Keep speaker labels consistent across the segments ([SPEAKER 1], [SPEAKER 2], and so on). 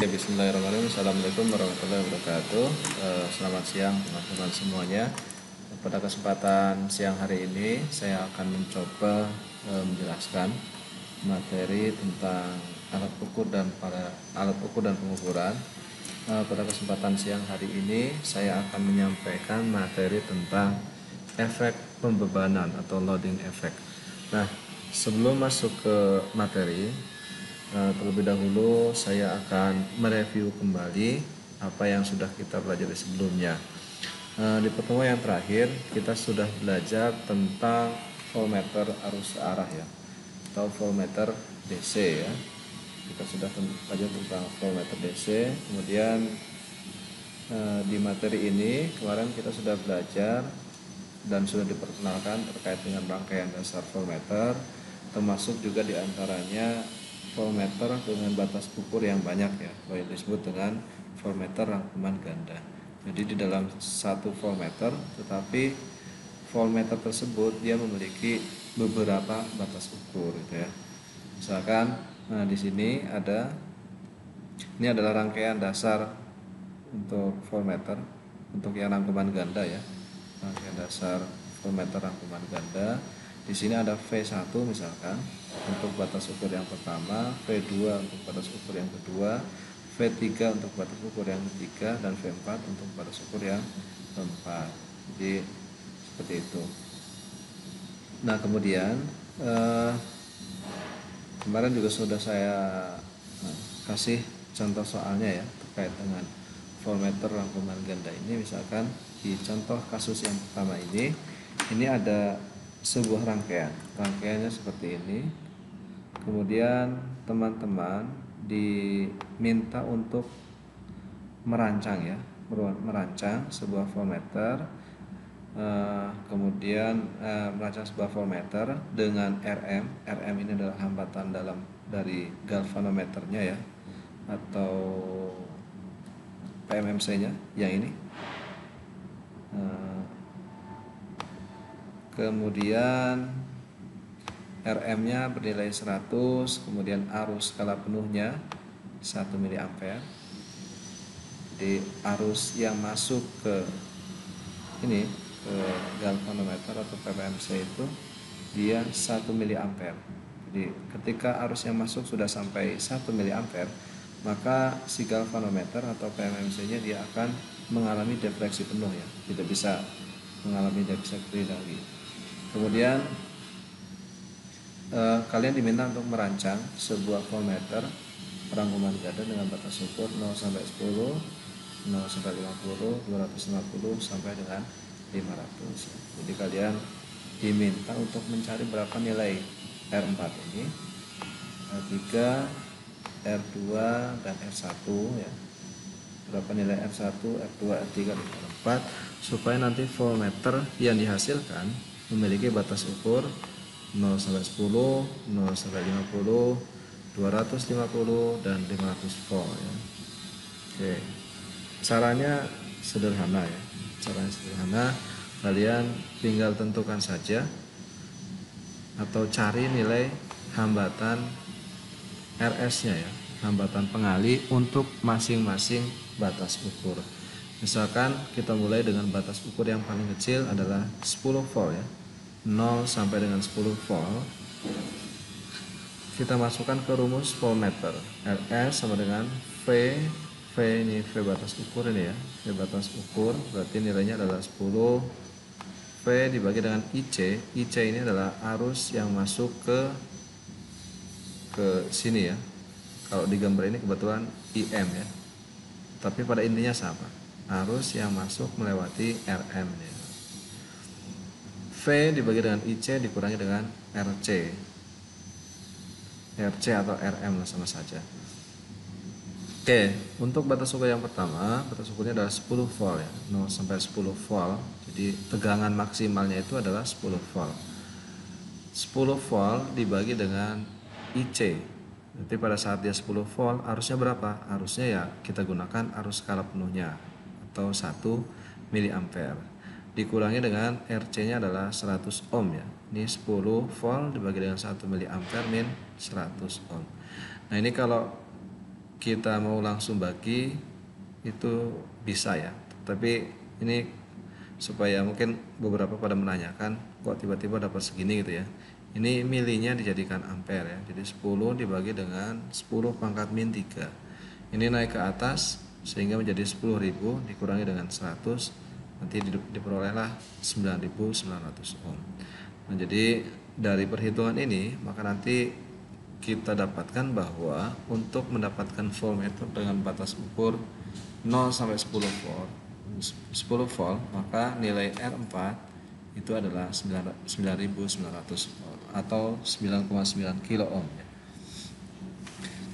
[SPEAKER 1] Bismillahirrahmanirrahim. Assalamualaikum warahmatullahi wabarakatuh. Selamat siang teman-teman semuanya. Pada kesempatan siang hari ini saya akan mencoba menjelaskan materi tentang alat ukur dan pengukuran. Pada kesempatan siang hari ini saya akan menyampaikan materi tentang efek pembebanan atau loading effect. Nah, sebelum masuk ke materi, terlebih dahulu saya akan mereview kembali apa yang sudah kita pelajari sebelumnya. Di pertemuan yang terakhir kita sudah belajar tentang voltmeter arus arah ya, atau voltmeter DC ya. Kita sudah belajar tentang voltmeter DC. Kemudian di materi ini kemarin kita sudah belajar dan sudah diperkenalkan terkait dengan rangkaian dasar voltmeter, termasuk juga diantaranya voltmeter dengan batas ukur yang banyak ya, yang disebut dengan voltmeter rangkuman ganda. Jadi di dalam satu voltmeter, tetapi voltmeter tersebut dia memiliki beberapa batas ukur gitu ya. Misalkan di sini ini adalah rangkaian dasar untuk voltmeter untuk yang rangkuman ganda ya. Rangkaian dasar voltmeter rangkuman ganda. Di sini ada V1 misalkan untuk batas ukur yang pertama, V2 untuk batas ukur yang kedua, V3 untuk batas ukur yang ketiga, dan V4 untuk batas ukur yang keempat. Jadi seperti itu. Nah, kemudian kemarin juga sudah saya kasih contoh soalnya ya terkait dengan voltmeter rangkuman ganda ini. Misalkan di contoh kasus yang pertama ini ada sebuah rangkaiannya seperti ini. Kemudian teman-teman diminta untuk merancang sebuah voltmeter, kemudian merancang sebuah voltmeter dengan RM ini adalah hambatan dari galvanometernya ya, atau PMMC-nya yang ini. Kemudian RM-nya bernilai 100, kemudian arus skala penuhnya 1 mA. Jadi arus yang masuk ke galvanometer atau PMMC itu dia 1 mA. Jadi ketika arus yang masuk sudah sampai 1 mA, maka si galvanometer atau PMMC-nya dia akan mengalami defleksi penuh ya, tidak bisa mengalami defleksi lagi. Kemudian kalian diminta untuk merancang sebuah voltmeter rangkuman ganda dengan batas ukur 0 sampai 10, 0 sampai 50, 250 sampai dengan 500. Jadi kalian diminta untuk mencari berapa nilai R4 ini, R3, R2 dan R1 ya. Berapa nilai R1, R2, R3 dan R4 supaya nanti voltmeter yang dihasilkan memiliki batas ukur 0 sampai 10, 0 sampai 50, 250 dan 500 volt ya. Oke. Caranya sederhana ya. Kalian tinggal tentukan saja atau cari nilai hambatan RS-nya ya, hambatan pengali untuk masing-masing batas ukur. Misalkan kita mulai dengan batas ukur yang paling kecil adalah 10 volt ya. 0 sampai dengan 10 volt. Kita masukkan ke rumus voltmeter. RS sama dengan V ini V batas ukur ini ya. V batas ukur berarti nilainya adalah 10. V dibagi dengan IC. IC ini adalah arus yang masuk ke sini ya. Kalau di gambar ini kebetulan IM ya. Tapi pada intinya sama. Arus yang masuk melewati RM ya. V dibagi dengan IC dikurangi dengan RC atau RM lah, sama saja. Oke, untuk batas ukur yang pertama, batas ukurnya adalah 10 volt ya, 0 sampai 10 volt. Jadi tegangan maksimalnya itu adalah 10 volt. 10 volt dibagi dengan IC. Nanti pada saat dia 10 volt, arusnya berapa? Arusnya ya kita gunakan arus skala penuhnya atau 1 mA. Dikurangi dengan RC-nya adalah 100 ohm ya. Ini 10 volt dibagi dengan 1 mA min 100 ohm. Nah, ini kalau kita mau langsung bagi itu bisa ya, tapi ini supaya mungkin beberapa pada menanyakan kok tiba-tiba dapat segini gitu ya. Ini milinya dijadikan ampere ya, jadi 10 dibagi dengan 10 pangkat min 3, ini naik ke atas sehingga menjadi 10.000 dikurangi dengan 100, nanti diperolehlah 9.900 ohm. Nah, jadi dari perhitungan ini maka nanti kita dapatkan bahwa untuk mendapatkan voltmeter dengan batas ukur 0 sampai 10 volt, 10 volt, maka nilai R4 itu adalah 9.900 volt atau 9,9 kilo ohm ya.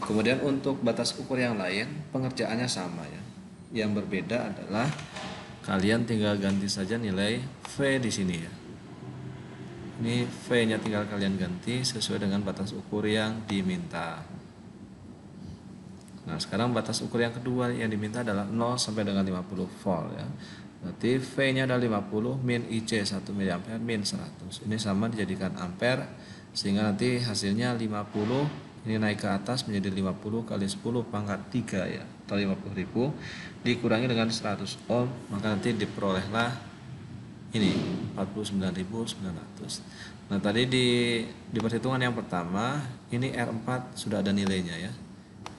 [SPEAKER 1] Kemudian untuk batas ukur yang lain pengerjaannya sama ya. Yang berbeda adalah kalian tinggal ganti saja nilai V di sini ya. Ini V-nya tinggal kalian ganti sesuai dengan batas ukur yang diminta. Nah, sekarang batas ukur yang kedua yang diminta adalah 0 sampai dengan 50 volt ya. Berarti V-nya adalah 50 min IC 1 mA min 100. Ini sama dijadikan ampere sehingga nanti hasilnya 50, ini naik ke atas menjadi 50 kali 10 pangkat 3 ya, atau 50.000 dikurangi dengan 100 ohm, maka nanti diperolehlah ini 49.900. Nah, tadi di perhitungan yang pertama ini R4 sudah ada nilainya ya.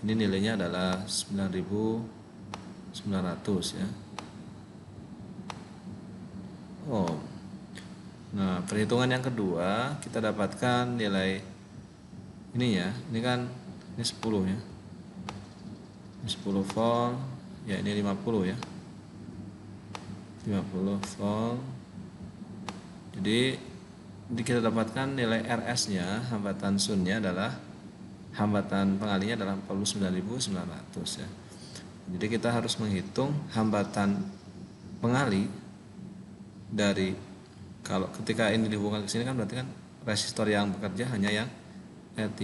[SPEAKER 1] Ini nilainya adalah 9.900 ya. Oh. Nah, perhitungan yang kedua kita dapatkan nilai ini ya. Ini kan ini 10 ya. Ini 10 volt, ya ini 50 ya. 50 volt. Jadi kita dapatkan nilai RS-nya, hambatan Sun-nya adalah, hambatan pengalinya adalah 49.900 ya. Jadi kita harus menghitung hambatan pengali dari, kalau ketika ini dihubungkan ke sini kan berarti kan resistor yang bekerja hanya yang R3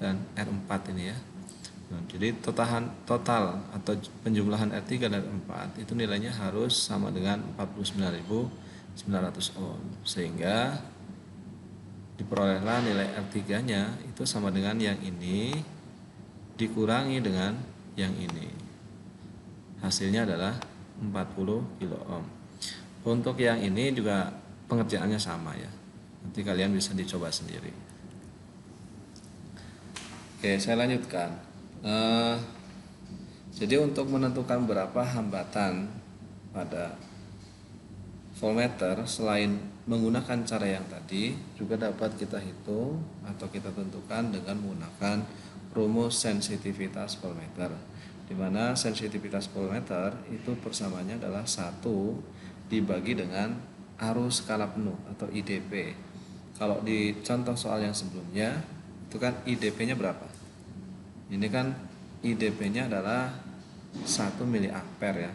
[SPEAKER 1] dan R4 ini ya. Nah, jadi total atau penjumlahan R3 dan R4 itu nilainya harus sama dengan 49.900 ohm, sehingga diperolehlah nilai R3-nya itu sama dengan yang ini dikurangi dengan yang ini. Hasilnya adalah 40 kilo ohm. Untuk yang ini juga pengerjaannya sama ya. Nanti kalian bisa dicoba sendiri. Oke, saya lanjutkan. Jadi untuk menentukan berapa hambatan pada voltmeter selain menggunakan cara yang tadi juga dapat kita hitung atau kita tentukan dengan menggunakan rumus sensitivitas voltmeter, di mana sensitivitas voltmeter itu persamaannya adalah 1 dibagi dengan arus skala penuh atau IDP. Kalau di contoh soal yang sebelumnya itu kan IDP-nya berapa? Ini kan IDP-nya adalah 1 miliampere ya.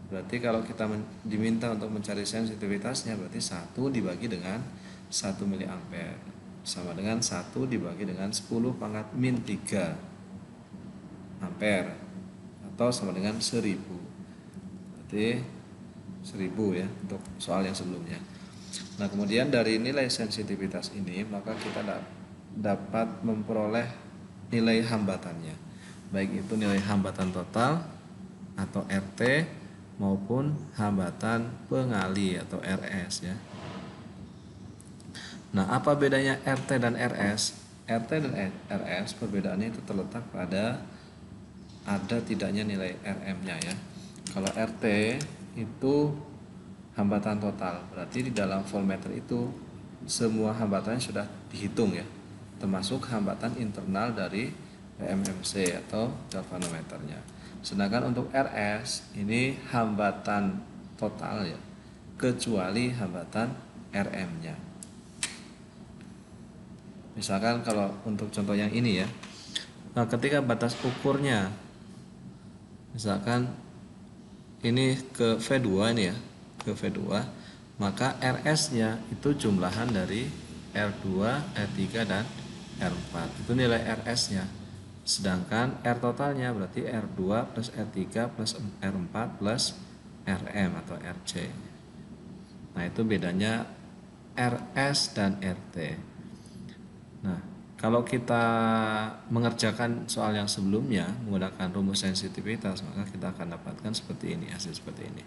[SPEAKER 1] Berarti kalau kita diminta untuk mencari sensitivitasnya berarti 1 dibagi dengan 1 miliampere sama dengan 1 dibagi dengan 10 pangkat min 3 ampere atau sama dengan 1000. Berarti 1000 ya untuk soal yang sebelumnya. Nah, kemudian dari nilai sensitivitas ini maka kita dapat memperoleh nilai hambatannya, baik itu nilai hambatan total atau RT maupun hambatan pengali atau RS ya. Nah, apa bedanya RT dan RS? RT dan RS perbedaannya itu terletak pada ada tidaknya nilai RM-nya ya. Kalau RT itu hambatan total, berarti di dalam voltmeter itu semua hambatannya sudah dihitung ya, termasuk hambatan internal dari PMMC atau galvanometernya. Sedangkan untuk RS ini hambatan total ya, kecuali hambatan RM-nya. Misalkan kalau untuk contoh yang ini ya, nah ketika batas ukurnya misalkan ini ke V2 ini ya, ke V2, maka RS-nya itu jumlahan dari R2, R3 dan R4. Itu nilai RS-nya. Sedangkan R totalnya berarti R2 plus R3 plus R4 plus RM atau RC. Nah, itu bedanya RS dan RT. Nah, Kalau kita mengerjakan soal yang sebelumnya menggunakan rumus sensitivitas, maka kita akan dapatkan seperti ini, hasil seperti ini.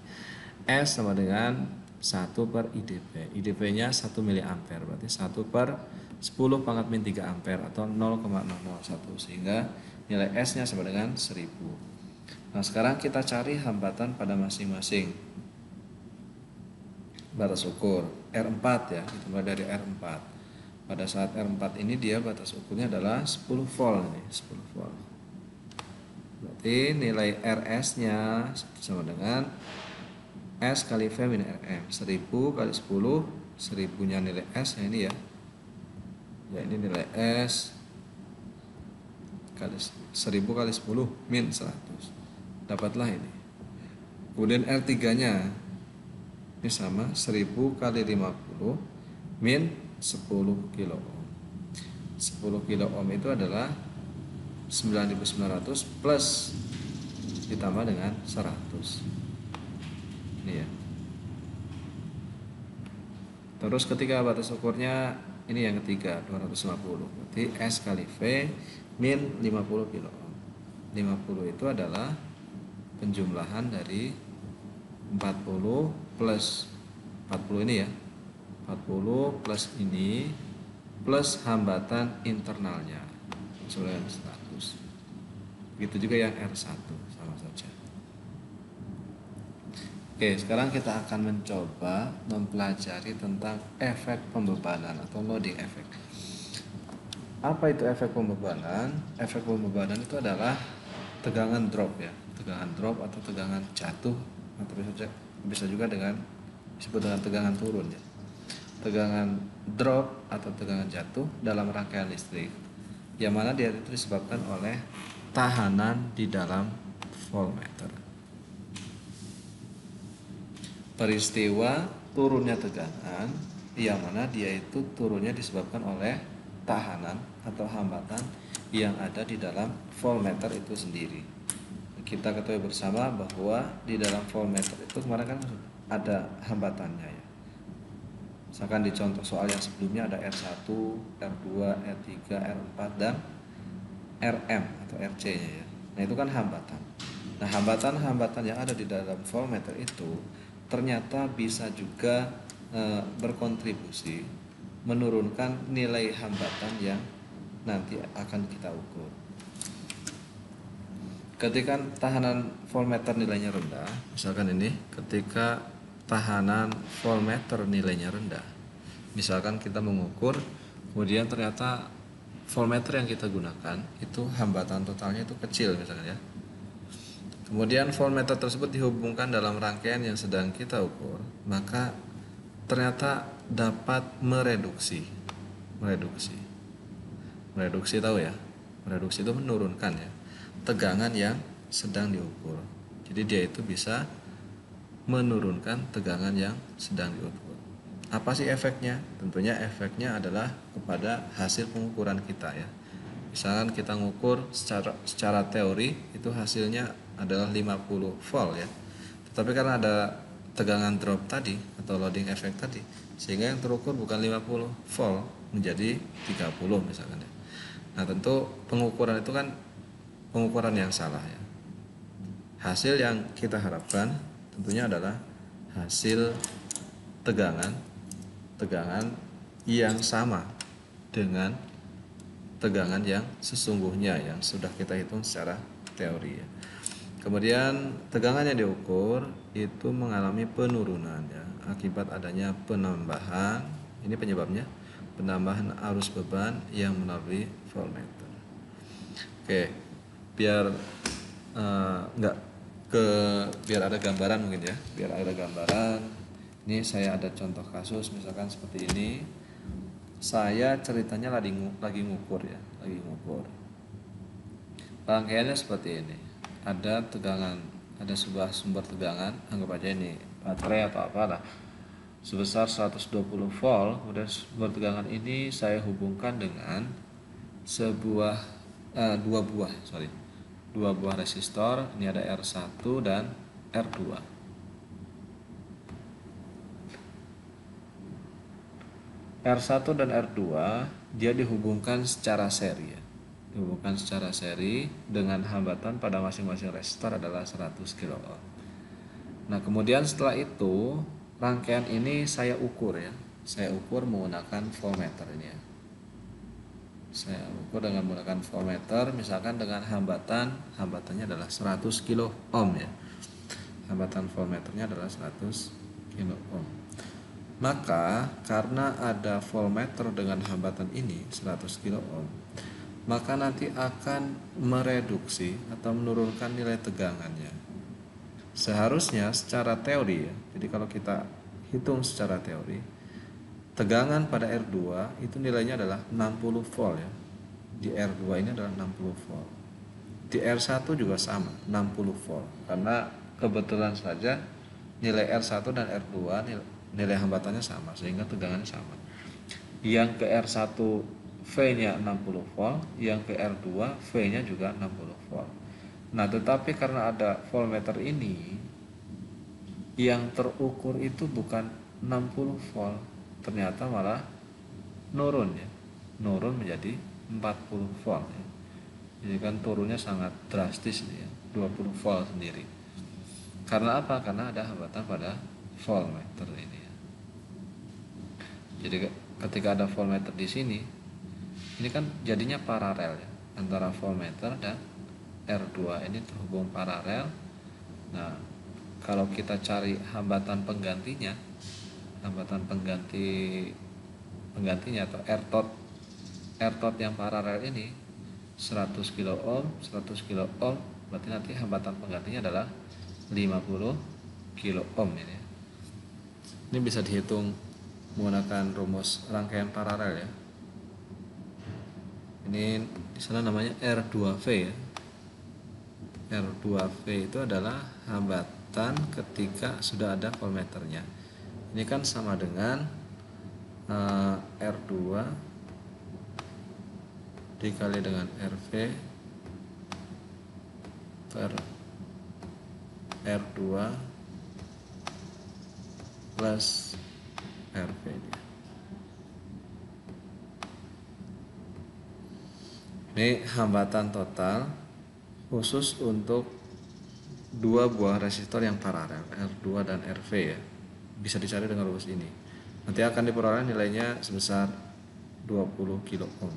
[SPEAKER 1] S sama dengan 1 per IDP. IDP-nya 1 miliampere, berarti 1 per 10 pangkat min 3 ampere atau 0,001, sehingga nilai S-nya sama dengan 1000. Nah, sekarang kita cari hambatan pada masing-masing batas ukur. R4 ya, kita mulai dari R4. Pada saat R4 ini dia batas ukurnya adalah 10 volt ini, 10 volt. Berarti nilai RS-nya sama dengan S kali V min RM. 1000 kali 10, 1000-nya nilai S ya ini ya. Ya ini nilai S kali 1000 kali 10 min 100. Dapatlah ini. Kemudian R3-nya ini sama 1000 kali 50 min 10 kilo ohm. 10 kilo ohm itu adalah 9900 plus ditambah dengan 100. Ini ya. Terus ketika batas ukurnya ini yang ketiga 250. Berarti S kali V min 50 kilo ohm. 50 itu adalah penjumlahan dari 40 plus 40 ini ya. 40 plus ini plus hambatan internalnya sama dengan 100. Begitu juga yang R1 sama saja. Oke, sekarang kita akan mencoba mempelajari tentang efek pembebanan atau loading effect. Apa itu efek pembebanan? Efek pembebanan itu adalah tegangan drop ya, tegangan drop atau tegangan jatuh, atau bisa juga disebut dengan tegangan turun ya. Tegangan drop atau tegangan jatuh dalam rangkaian listrik, yang mana dia itu disebabkan oleh tahanan di dalam voltmeter. Peristiwa turunnya tegangan, yang mana dia itu turunnya disebabkan oleh tahanan atau hambatan yang ada di dalam voltmeter itu sendiri. Kita ketahui bersama bahwa di dalam voltmeter itu kemarin kan ada hambatannya ya. Misalkan di contoh soal yang sebelumnya ada R1, R2, R3, R4, dan RM atau RC-nya ya. Nah itu kan hambatan. Nah hambatan-hambatan yang ada di dalam voltmeter itu ternyata bisa juga berkontribusi menurunkan nilai hambatan yang nanti akan kita ukur. Ketika tahanan voltmeter nilainya rendah, misalkan ini, ketika tahanan voltmeter nilainya rendah, misalkan kita mengukur, kemudian ternyata voltmeter yang kita gunakan itu hambatan totalnya itu kecil misalkan ya. Kemudian voltmeter tersebut dihubungkan dalam rangkaian yang sedang kita ukur, maka ternyata dapat mereduksi tahu ya, mereduksi itu menurunkan ya tegangan yang sedang diukur. Jadi dia itu bisa menurunkan tegangan yang sedang diukur. Apa sih efeknya? Tentunya efeknya adalah kepada hasil pengukuran kita ya. Misalkan kita ngukur secara teori itu hasilnya adalah 50 volt ya. Tetapi karena ada tegangan drop tadi atau loading effect tadi, sehingga yang terukur bukan 50 volt menjadi 30 misalkan ya. Nah, tentu pengukuran itu kan pengukuran yang salah ya. Hasil yang kita harapkan tentunya adalah hasil tegangan yang sama dengan tegangan yang sesungguhnya yang sudah kita hitung secara teori ya. Kemudian tegangan yang diukur itu mengalami penurunan ya akibat adanya penambahan, ini penyebabnya, penambahan arus beban yang melalui voltmeter. Oke, biar biar ada gambaran mungkin ya, biar ada gambaran. Ini saya ada contoh kasus misalkan seperti ini. Saya ceritanya lagi ngukur ya, lagi ngukur. Rangkaiannya seperti ini. Ada tegangan, ada sebuah sumber tegangan, anggap aja ini baterai atau apalah, sebesar 120 volt. Kemudian sumber tegangan ini saya hubungkan dengan dua buah resistor. Ini ada R1 dan R2. R1 dan R2 dia dihubungkan secara seri ya. Dihubungkan secara seri dengan hambatan pada masing-masing resistor adalah 100 kilo ohm. Nah, kemudian setelah itu rangkaian ini saya ukur ya. Saya ukur menggunakan voltmeter ini ya. Saya ukur dengan menggunakan voltmeter, misalkan dengan hambatannya adalah 100 kilo ohm ya. Hambatan voltmeternya adalah 100 kilo ohm. Maka karena ada voltmeter dengan hambatan ini 100 kilo ohm, maka nanti akan mereduksi atau menurunkan nilai tegangannya. Seharusnya secara teori ya. Jadi kalau kita hitung secara teori, tegangan pada R2 itu nilainya adalah 60 volt ya. Di R2 ini adalah 60 volt. Di R1 juga sama, 60 volt. Karena kebetulan saja nilai R1 dan R2 nilai hambatannya sama sehingga tegangannya sama. Yang ke R1 V-nya 60 volt, yang ke R2 V-nya juga 60 volt. Nah, tetapi karena ada voltmeter ini, yang terukur itu bukan 60 volt, ternyata malah nurun ya. Nurun menjadi 40 volt ya. Jadi kan turunnya sangat drastis nih ya, 20 volt sendiri. Karena apa? Karena ada hambatan pada voltmeter ini ya. Jadi ketika ada voltmeter di sini, ini kan jadinya paralel ya, antara voltmeter dan R2 ini terhubung paralel. Nah, kalau kita cari hambatan penggantinya atau R-tot yang paralel ini 100 kilo ohm, 100 kilo ohm, berarti nanti hambatan penggantinya adalah 50 kilo ohm ini. Ini bisa dihitung menggunakan rumus rangkaian paralel ya. Ini di sana namanya R2V ya. R2V itu adalah hambatan ketika sudah ada voltmeternya. Ini kan sama dengan R2 dikali dengan RV per R2 plus RV ini. Ini hambatan total khusus untuk dua buah resistor yang paralel, R2 dan RV ya. Bisa dicari dengan rumus ini. Nanti akan diperoleh nilainya sebesar 20 kilo ohm.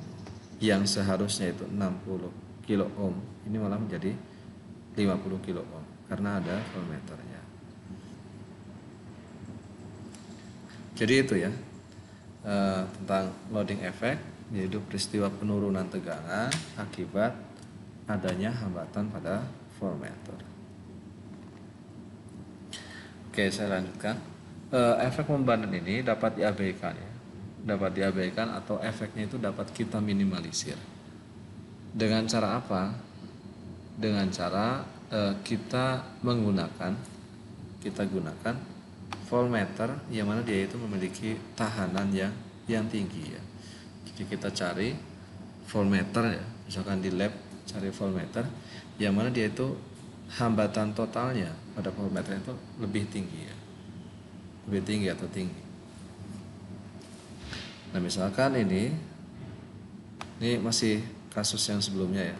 [SPEAKER 1] Yang seharusnya itu 60 kilo ohm, ini malah menjadi 50 kilo ohm karena ada voltmeternya. Jadi itu ya tentang loading effect, yaitu peristiwa penurunan tegangan akibat adanya hambatan pada voltmeter. Oke, saya lanjutkan. Efek membanan ini dapat diabaikan ya. Dapat diabaikan atau efeknya itu dapat kita minimalisir. Dengan cara apa? Dengan cara kita gunakan voltmeter yang mana dia itu memiliki tahanan yang tinggi ya. Jadi kita cari voltmeter ya, misalkan di lab cari voltmeter yang mana dia itu hambatan totalnya pada voltmeter itu lebih tinggi ya. Lebih tinggi atau tinggi. Nah, misalkan ini masih kasus yang sebelumnya ya.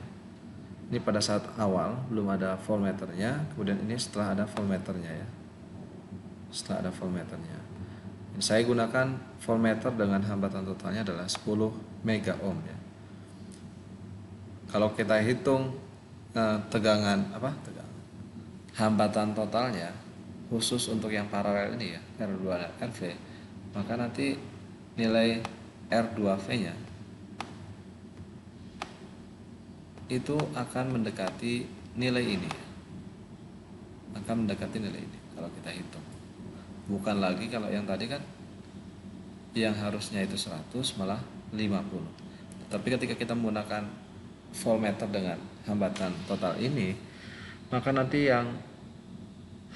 [SPEAKER 1] Ini pada saat awal belum ada voltmeternya, kemudian ini setelah ada voltmeternya ya. Setelah ada voltmeternya. Saya gunakan voltmeter dengan hambatan totalnya adalah 10 mega ohm ya. Kalau kita hitung hambatan totalnya khusus untuk yang paralel ini ya, R2 dan RV, maka nanti nilai R2V-nya itu akan mendekati nilai ini. Akan mendekati nilai ini kalau kita hitung. Bukan lagi kalau yang tadi kan yang harusnya itu 100 malah 50. Tapi ketika kita menggunakan voltmeter dengan hambatan total ini, maka nanti yang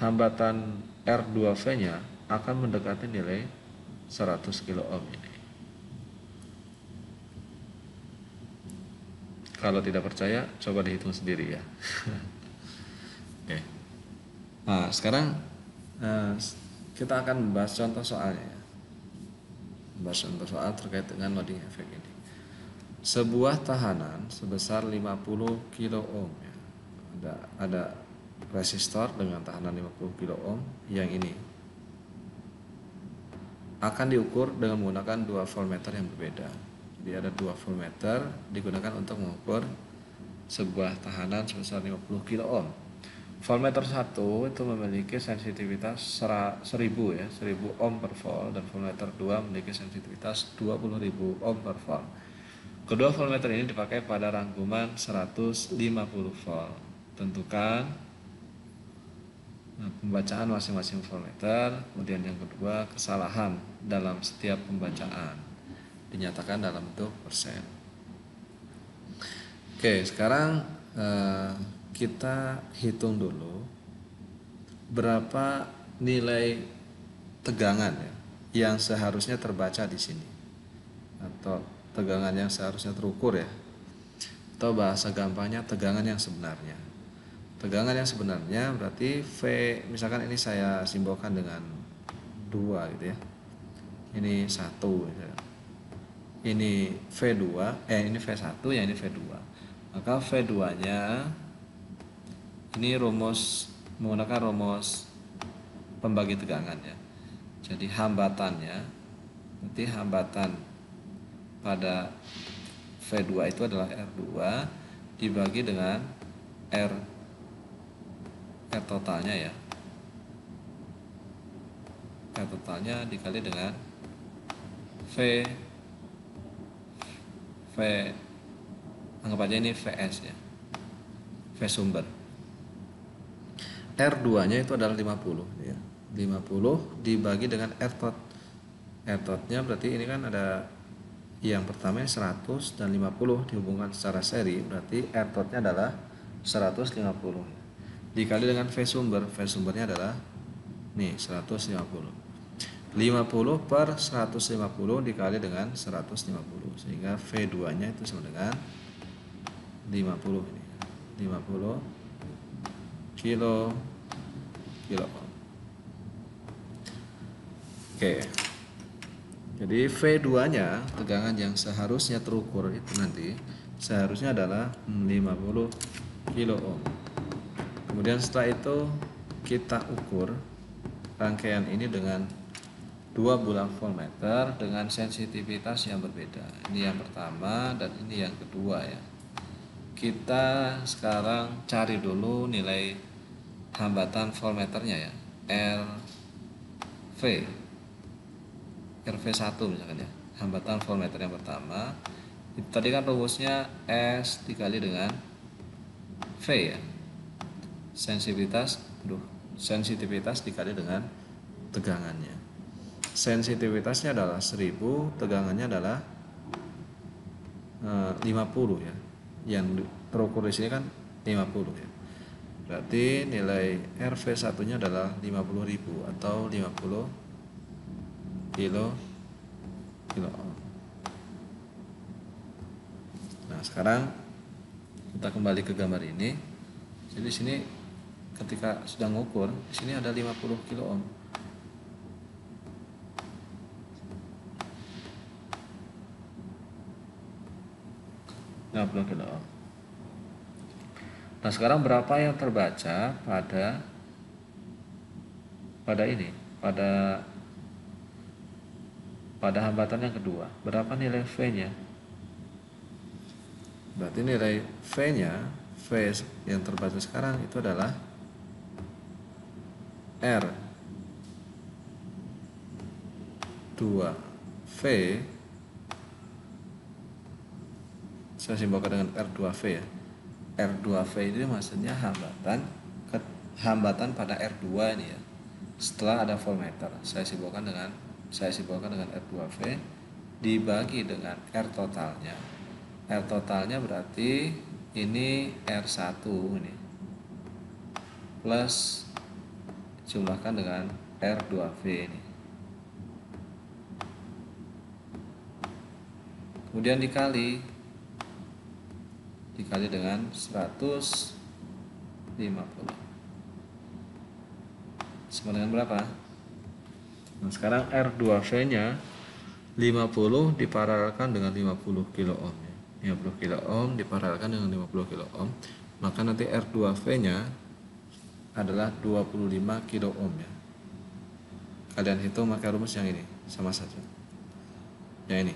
[SPEAKER 1] hambatan R2V-nya akan mendekati nilai 100 kilo ohm ini. Kalau tidak percaya, coba dihitung sendiri ya. Oke. Nah, sekarang kita akan membahas contoh soalnya. pembahasan bersoal terkait dengan loading efek ini. Sebuah tahanan sebesar 50 kilo ohm ya. Ada resistor dengan tahanan 50 kilo ohm yang ini akan diukur dengan menggunakan dua voltmeter yang berbeda. Jadi ada dua voltmeter digunakan untuk mengukur sebuah tahanan sebesar 50 kilo ohm. Voltmeter 1 itu memiliki sensitivitas 1000 ya, 1000 ohm per volt, dan voltmeter 2 memiliki sensitivitas 20.000 ohm per volt. Kedua voltmeter ini dipakai pada rangkuman 150 volt. Tentukan pembacaan masing-masing voltmeter. Kemudian yang kedua, kesalahan dalam setiap pembacaan dinyatakan dalam bentuk persen. Oke, sekarang kita hitung dulu berapa nilai tegangan ya yang seharusnya terbaca di sini, atau tegangan yang seharusnya terukur ya, atau bahasa gampangnya tegangan yang sebenarnya. Tegangan yang sebenarnya berarti V, misalkan ini saya simbolkan dengan 2 gitu ya. Ini 1 gitu. Ini V2, ini V1 ya, ini V2. Maka V2-nya ini menggunakan rumus pembagi tegangan ya. Jadi hambatannya, nanti hambatan pada V2 itu adalah R2 dibagi dengan R totalnya ya. R totalnya dikali dengan V anggap aja ini Vs ya, V sumber. R2 nya itu adalah 50 ya. 50 dibagi dengan R tot. R totnya berarti ini kan ada yang pertama 100 dan 50 dihubungkan secara seri, berarti R totnya adalah 150 dikali dengan V sumber. V sumbernya adalah nih 150. 50 per 150 dikali dengan 150, sehingga V2 nya itu sama dengan 50 ini. 50 kilo ohm. Oke. Jadi V2 nya tegangan yang seharusnya terukur itu nanti seharusnya adalah 50 kilo ohm. Kemudian setelah itu kita ukur rangkaian ini dengan dua bulan voltmeter dengan sensitivitas yang berbeda. Ini yang pertama dan ini yang kedua ya. Kita sekarang cari dulu nilai hambatan voltmeternya ya, RV1 misalkan ya, hambatan voltmeter yang pertama. Itu tadi kan rumusnya S dikali dengan V ya, sensitivitas dikali dengan tegangannya. Sensitivitasnya adalah 1000, tegangannya adalah 50 ya. Yang terukur di sini kan 50 ya. Berarti nilai RV1-nya adalah 50.000 atau 50 kilo ohm. Nah, sekarang kita kembali ke gambar ini. Jadi di sini ketika sudah mengukur, di sini ada 50 kilo ohm. Kilo ohm. Nah, sekarang berapa yang terbaca pada ini, pada hambatan yang kedua? Berapa nilai V-nya? Berarti nilai V-nya, V yang terbaca sekarang itu adalah R2V. Saya simbolkan dengan R2V ya. R2V itu maksudnya hambatan pada R2 ini ya. Setelah ada voltmeter, saya simbolkan dengan R2V dibagi dengan R totalnya. R totalnya berarti ini R1 ini plus jumlahkan dengan R2V ini. Kemudian dikali dengan 150. Sama dengan berapa? Nah, sekarang R2V nya 50 diparalelkan dengan 50 kilo ohm ya. 50 kilo ohm diparalelkan dengan 50 kilo ohm, maka nanti R2V nya adalah 25 kilo ohm ya. Kalian hitung pakai rumus yang ini, sama saja yang ini,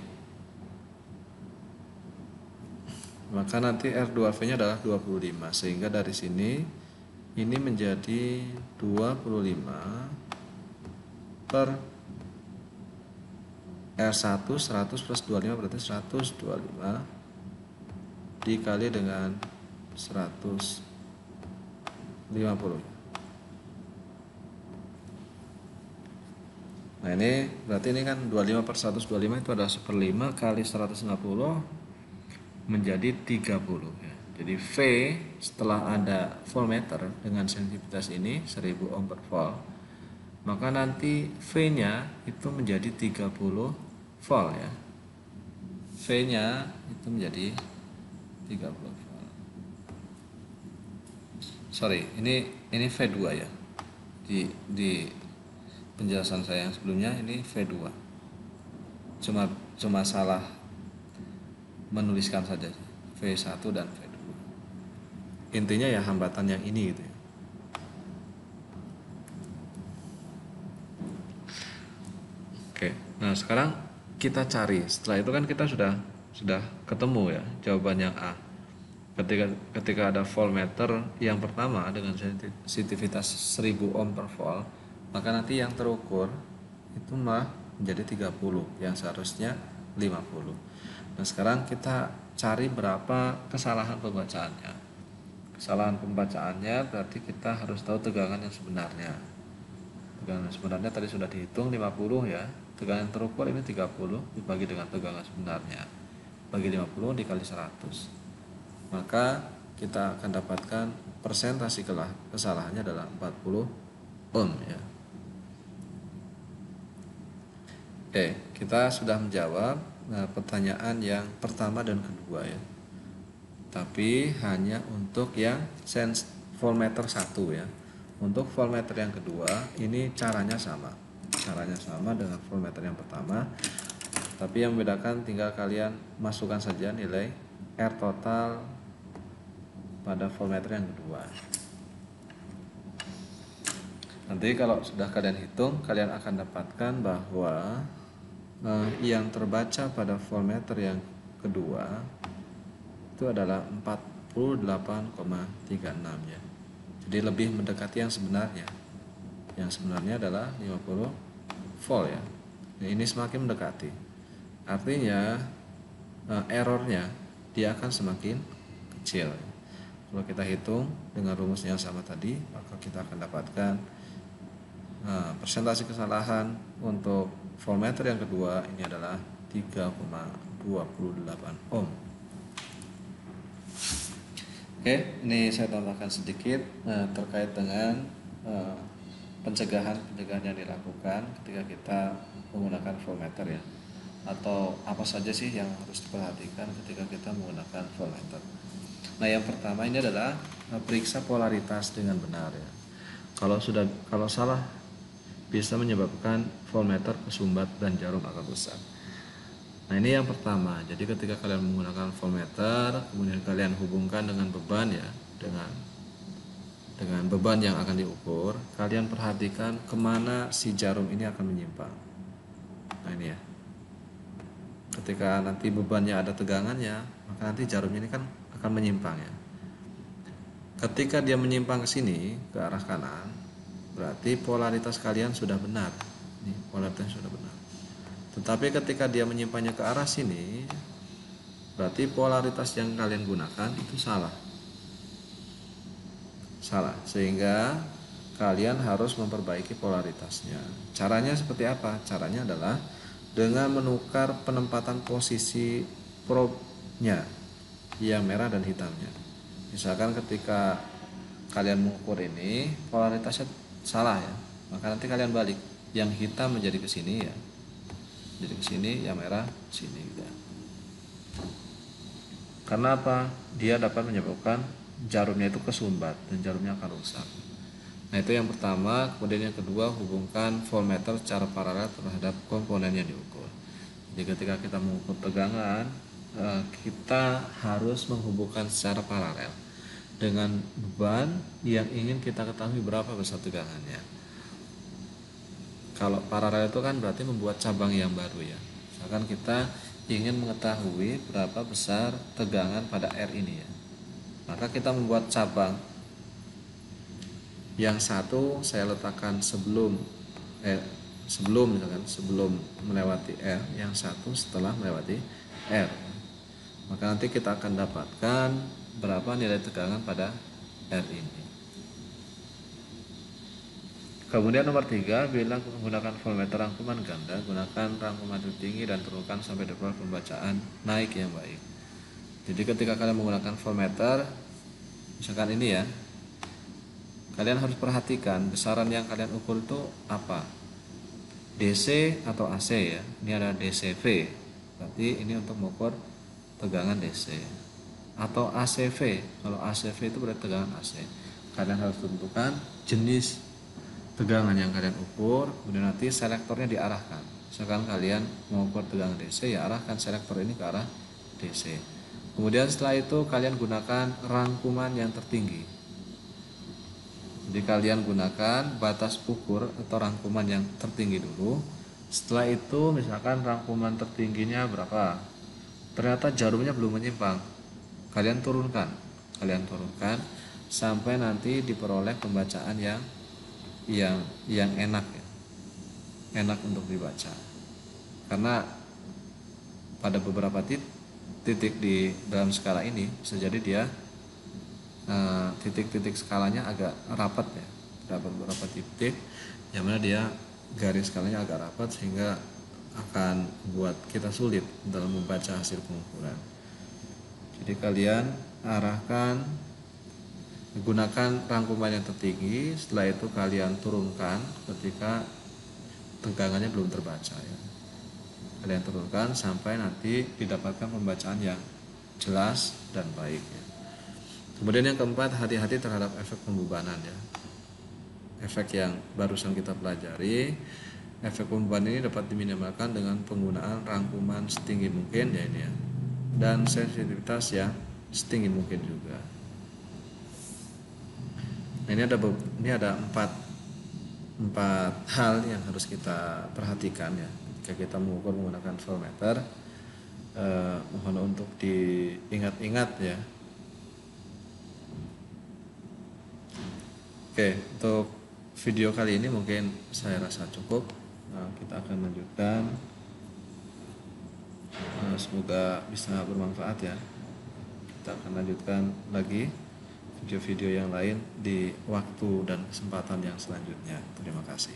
[SPEAKER 1] maka nanti R2V nya adalah 25, sehingga dari sini ini menjadi 25 per R1 100 plus 25 berarti 125 dikali dengan 150. Nah ini berarti ini kan 25 per 125 itu adalah 1/5 kali 150 menjadi 30 ya. Jadi V setelah ada voltmeter dengan sensitivitas ini 1000 ohm per volt, maka nanti V nya itu menjadi 30 volt ya. V nya itu menjadi 30 volt. Sorry, ini V2 ya. Di penjelasan saya yang sebelumnya ini V2. Cuma salah menuliskan saja V1 dan V2. Intinya ya hambatan yang ini gitu ya. Oke. Nah, sekarang kita cari. Setelah itu kan kita sudah ketemu ya jawaban yang A. Ketika ada voltmeter yang pertama dengan sensitivitas 1000 ohm per volt, maka nanti yang terukur itu malah menjadi 30 yang seharusnya 50. Nah, sekarang kita cari berapa kesalahan pembacaannya. Kesalahan pembacaannya berarti kita harus tahu tegangan yang sebenarnya. Tegangan sebenarnya tadi sudah dihitung 50 ya. Tegangan terukur ini 30 dibagi dengan tegangan sebenarnya. Bagi 50 dikali 100. Maka kita akan dapatkan persentase kesalahannya adalah 40 ohm ya. Oke, kita sudah menjawab pertanyaan yang pertama dan kedua ya. Tapi hanya untuk yang voltmeter 1 ya. Untuk voltmeter yang kedua ini caranya sama dengan voltmeter yang pertama, tapi yang membedakan tinggal kalian masukkan saja nilai R total pada voltmeter yang kedua. Nanti kalau sudah kalian hitung, kalian akan dapatkan bahwa yang terbaca pada voltmeter yang kedua itu adalah 48,36 ya. Jadi lebih mendekati yang sebenarnya. Yang sebenarnya adalah 50 volt ya. Nah, ini semakin mendekati. Artinya errornya dia akan semakin kecil. Kalau kita hitung dengan rumus yang sama tadi, maka kita akan dapatkan persentase kesalahan untuk voltmeter yang kedua ini adalah 3,28 ohm. Oke, ini saya tambahkan sedikit terkait dengan pencegahan yang dilakukan ketika kita menggunakan voltmeter ya, atau apa saja sih yang harus diperhatikan ketika kita menggunakan voltmeter. Nah, yang pertama ini adalah periksa polaritas dengan benar ya. Kalau salah bisa menyebabkan voltmeter kesumbat dan jarum akan rusak. Nah, ini yang pertama. Jadi ketika kalian menggunakan voltmeter, kemudian kalian hubungkan dengan beban ya, dengan beban yang akan diukur, kalian perhatikan kemana si jarum ini akan menyimpang. Nah, ini ya. Ketika nanti bebannya ada tegangannya, maka nanti jarumnya ini kan akan menyimpang ya. Ketika dia menyimpang ke sini, ke arah kanan, berarti polaritas kalian sudah benar. Ini polaritasnya sudah benar. Tetapi ketika dia menyimpangnya ke arah sini, berarti polaritas yang kalian gunakan itu salah. Sehingga kalian harus memperbaiki polaritasnya. Caranya seperti apa? Caranya adalah dengan menukar penempatan posisi probe-nya yang merah dan hitamnya. Misalkan ketika kalian mengukur ini polaritasnya salah ya, maka nanti kalian balik, yang hitam menjadi ke sini ya, jadi ke sini, yang merah sini gitu ya. Karena apa? Dia dapat menyebabkan jarumnya itu kesumbat dan jarumnya akan rusak. Nah, itu yang pertama. Kemudian yang kedua, hubungkan voltmeter secara paralel terhadap komponen yang diukur. Jadi ketika kita mengukur tegangan, kita harus menghubungkan secara paralel dengan beban yang ingin kita ketahui berapa besar tegangannya. Kalau paralel itu kan berarti membuat cabang yang baru ya. Misalkan kita ingin mengetahui berapa besar tegangan pada R ini ya. Maka kita membuat cabang. Yang satu saya letakkan sebelum melewati R, yang satu setelah melewati R. Maka nanti kita akan dapatkan berapa nilai tegangan pada R ini. Kemudian nomor 3, bila menggunakan voltmeter rangkuman ganda, gunakan rangkuman tertinggi dan turunkan sampai dapat pembacaan naik yang baik. Jadi ketika kalian menggunakan voltmeter, misalkan ini ya, kalian harus perhatikan besaran yang kalian ukur itu apa, DC atau AC ya. Ini ada DCV, berarti ini untuk mengukur tegangan DC, atau ACV. Kalau ACV itu berarti tegangan AC. Kalian harus tentukan jenis tegangan yang kalian ukur, kemudian nanti selektornya diarahkan. Misalkan kalian mengukur tegangan DC, ya arahkan selektor ini ke arah DC. Kemudian setelah itu kalian gunakan rangkuman yang tertinggi. Jadi kalian gunakan batas ukur atau rangkuman yang tertinggi dulu. Setelah itu misalkan rangkuman tertingginya berapa, ternyata jarumnya belum menyimpang, kalian turunkan sampai nanti diperoleh pembacaan yang enak ya, enak untuk dibaca. Karena pada beberapa titik di dalam skala ini bisa jadi dia titik-titik skalanya agak rapat ya, dapat beberapa titik yang mana dia garis skalanya agak rapat sehingga akan buat kita sulit dalam membaca hasil pengukuran. Jadi kalian gunakan rangkuman yang tertinggi, setelah itu kalian turunkan ketika tegangannya belum terbaca ya. Kalian turunkan sampai nanti didapatkan pembacaan yang jelas dan baik ya. Kemudian yang keempat, hati-hati terhadap efek pembebanan ya. Efek yang barusan kita pelajari, efek pembebanan ini dapat diminimalkan dengan penggunaan rangkuman setinggi mungkin ya ini ya, dan sensitivitas yang setinggi mungkin juga. Nah, ini ada empat hal yang harus kita perhatikan ya ketika kita mengukur menggunakan voltmeter. Mohon untuk diingat-ingat ya. Oke, untuk video kali ini mungkin saya rasa cukup. Kita akan lanjutkan. Semoga bisa bermanfaat ya. Kita akan lanjutkan lagi video-video yang lain di waktu dan kesempatan yang selanjutnya. Terima kasih.